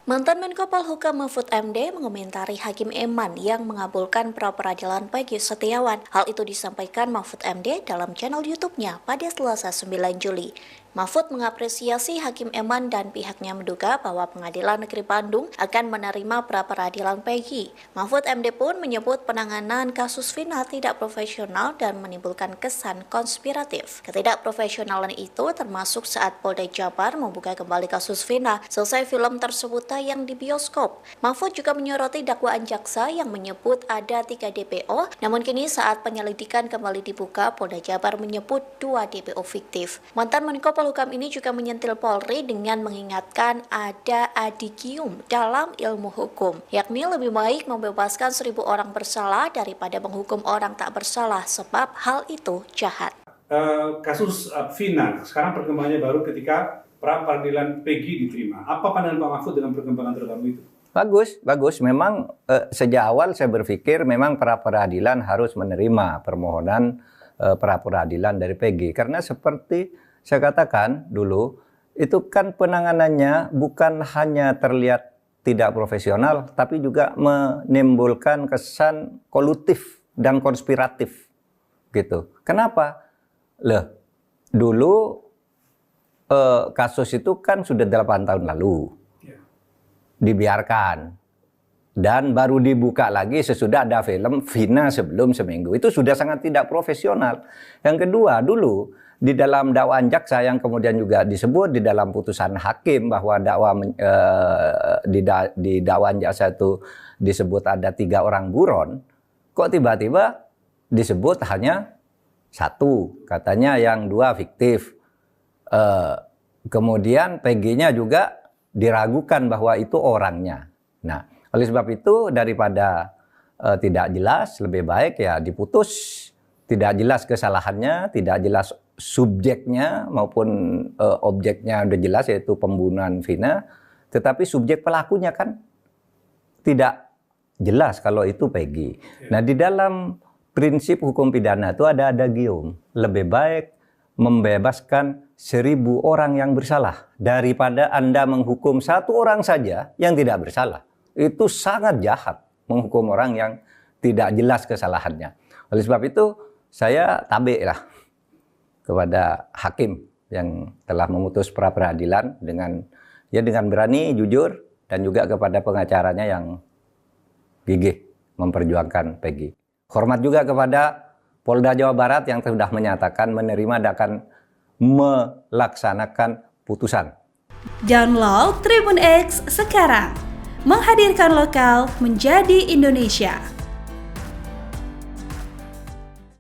Mantan Menko Polhukam Mahfud MD mengomentari Hakim Eman yang mengabulkan pra-peradilan Peggy Setiawan. Hal itu disampaikan Mahfud MD dalam channel YouTube-nya pada Selasa 9 Juli. Mahfud mengapresiasi Hakim Eman dan pihaknya menduga bahwa Pengadilan Negeri Bandung akan menerima pra-peradilan Peggy. Mahfud MD pun menyebut penanganan kasus Vina tidak profesional dan menimbulkan kesan konspiratif. Ketidakprofesionalan itu termasuk saat Polda Jabar membuka kembali kasus Vina selesai film tersebut tayang di bioskop. Mahfud juga menyoroti dakwaan jaksa yang menyebut ada 3 DPO, namun kini saat penyelidikan kembali dibuka, Polda Jabar menyebut 2 DPO fiktif. Mantan Menko Polhukam ini juga menyentil Polri dengan mengingatkan ada adigium dalam ilmu hukum, yakni lebih baik membebaskan 1.000 orang bersalah daripada menghukum orang tak bersalah sebab hal itu jahat. Kasus Vina, sekarang perkembangannya baru ketika pra-peradilan Peggy diterima. Apa pandangan Pak Mahfud dengan perkembangan terbaru itu? Bagus. Memang sejak awal saya berpikir memang pra-peradilan harus menerima permohonan pra-peradilan dari Peggy. Karena seperti saya katakan dulu, itu kan penanganannya bukan hanya terlihat tidak profesional, tapi juga menimbulkan kesan kolutif dan konspiratif. Gitu. Kenapa? Dulu kasus itu kan sudah 8 tahun lalu dibiarkan dan baru dibuka lagi sesudah ada film Vina sebelum seminggu. Itu sudah sangat tidak profesional. Yang kedua, dulu di dalam dakwaan jaksa yang kemudian juga disebut di dalam putusan hakim bahwa di dakwaan jaksa itu disebut ada 3 orang buron, kok tiba-tiba disebut hanya 1, katanya yang 2 fiktif. Kemudian Peggy-nya juga diragukan bahwa itu orangnya. Nah, oleh sebab itu daripada tidak jelas, lebih baik ya diputus. Tidak jelas kesalahannya, tidak jelas subjeknya maupun objeknya udah jelas yaitu pembunuhan Vina. Tetapi subjek pelakunya kan tidak jelas kalau itu Peggy. Nah, di dalam prinsip hukum pidana itu ada adagium. Lebih baik membebaskan 1.000 orang yang bersalah daripada Anda menghukum 1 orang saja yang tidak bersalah. Itu sangat jahat menghukum orang yang tidak jelas kesalahannya. Oleh sebab itu saya tabik lah kepada hakim yang telah memutus pra-peradilan dengan berani, jujur, dan juga kepada pengacaranya yang gigih memperjuangkan Peggy. Hormat juga kepada Polda Jawa Barat yang sudah menyatakan menerima dan akan melaksanakan putusan. Download Tribun X sekarang, menghadirkan lokal menjadi Indonesia.